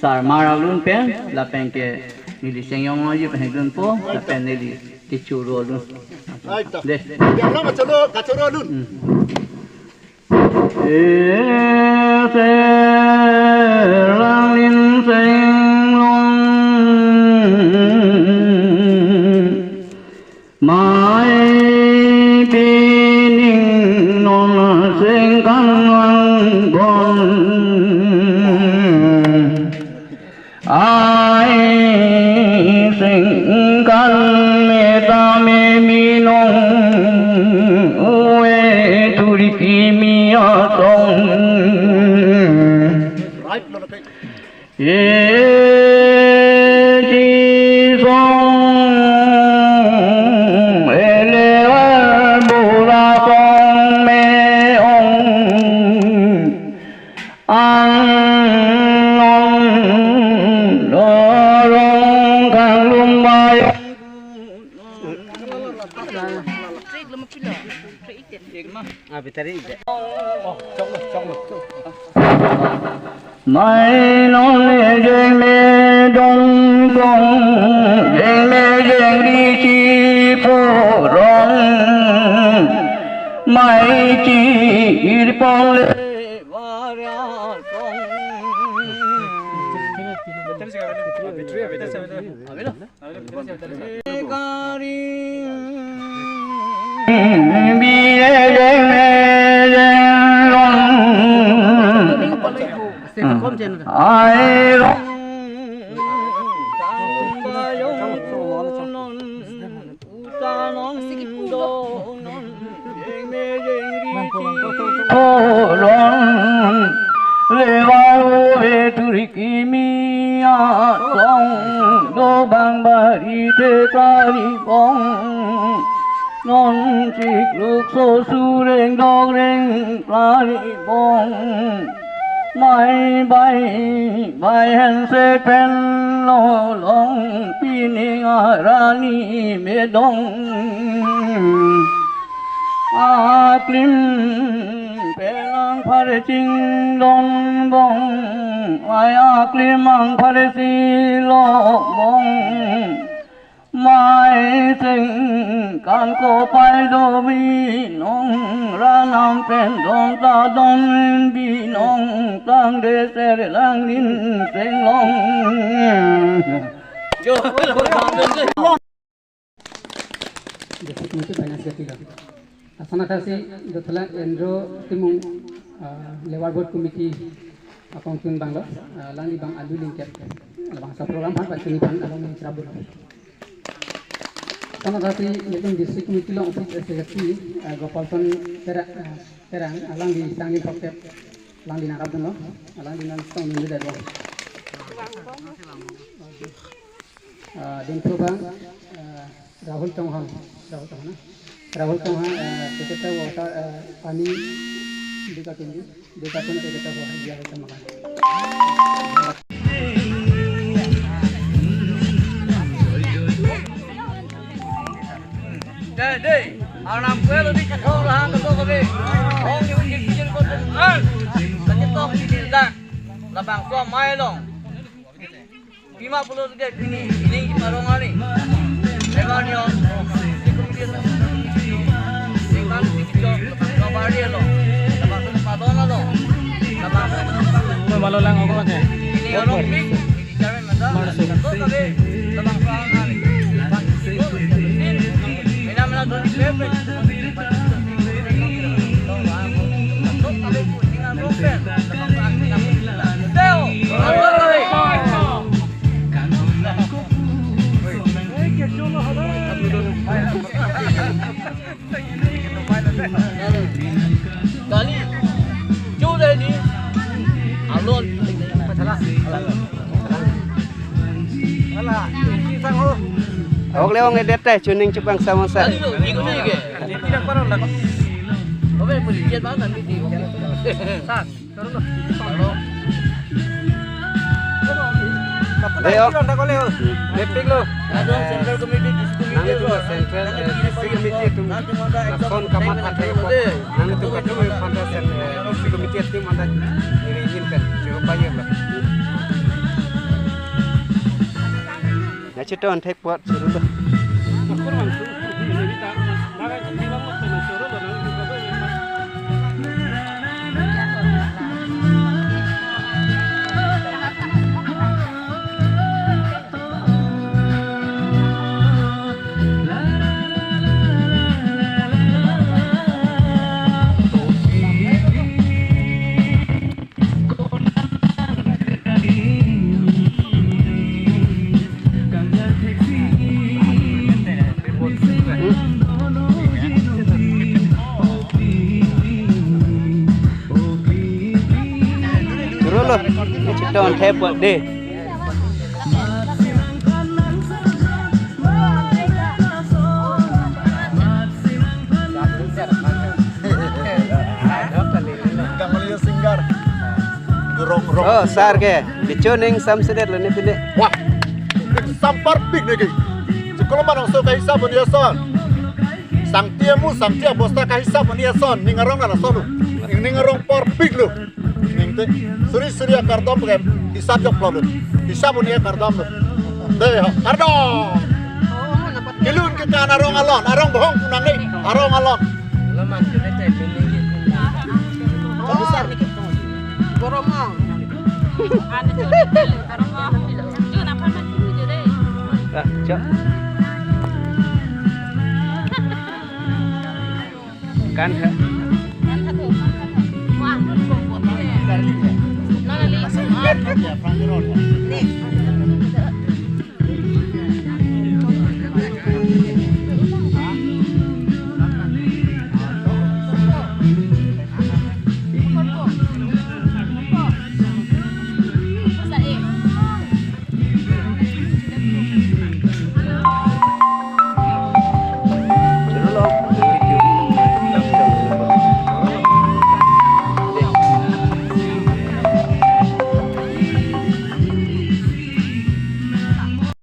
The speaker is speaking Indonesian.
sar mara lun pen la pen ke ni li seng yong ji pen lun po la pen ni li ti chu ro lun le yang lama kacoro lun e se lang lin seng long mai pi ning non seng kan wang bon ai sinh căn mê ta mê mi nong uê tu ri ki mi a song e chi song e le bu ra song mê ong an mai non lệ duyên mê đông đông duyên mê duyên đi chi phô rong mai chi phong lệ va ra song bi duyên mê duyên long ai long lê ba về turi kimi a song do bang ba ri te ka ri bong non chik luk so su reng dog reng ka ri bong mai bay bay hen se pen lo long pi ni a ra ni me dong a klim pelang phare ching don bong ai a klim ang phare si lo bong mai sinh can cô pai do bi nong ra nam pen don ta don bi nong tang de se lang nin seng long yo wala ko Itu banyak sekali. Asana kasi dotla Endro timung lewat board committee accounting banglo langi bang alu lingkap bangsa program han bacuni pan along ni trabul. Asana kasi itu district committee lo office secretary Gopalton terang alang di sangi prokep alang di narab lo alang di nan stone ni dado. Din bang Rahul Chauhan Rahul Chauhan kita water pani dekatin kita bawa dia kita makan. Đây, ao làm quê rồi đi chặt thô là hàng cái gì? Ông như những cái con ăn, là những con gì ra, là bảng số mai luôn. Bima pulau tu dia ini marong ani. Lepas ni on, kemudian tinggal di kecil, kabar dia lo, lepas tu padona lo, lepas tu Malu lang ako kan. ini orang big, cari mana? Tu tapi lepas orang ani, lepas tu ini mana tu di level. Tu tapi tinggal ropen, lepas tu ani kamu. Teo, kali chú đây đi ảo luôn Awak lewang ngedet teh cuning cupang sama sa. kali lu ikut ni ke tidak parah lah kau boleh pergi banget nanti di sat kalau Leo. Leping lo. ada central committee Nang itu central committee tu. Nakon kamat pakai ko. Nang itu katu pada committee tim ada ingin kan. Cuba bayar lah. citon tek buat suruh tuh. Suruh lo, citon tek buat deh. Gamalia Singgar. Gerong-rong. Oh, sar ke? Dicuning samsudet lo nih pilih. Wah. Sampar big nih. Kalau mana so kai hisab ni son. Sang tia bosta kai hisab ni son. Ningarong na son. Ningarong por big lo. Ningte. Suri kardom ke hisab jok problem. Hisab ni kardom lo. Deh, kardom. Kilun kita arong alon, arong bohong kunang ni, arong alon. Leman sudah cai pilih. Oh, besar ni. Goromong. Ada tuh, karena itu kenapa masih lucu deh? Tak, cok. Kan Kan satu. Wah, kok dari. Nona li. Ya, Frank Nih.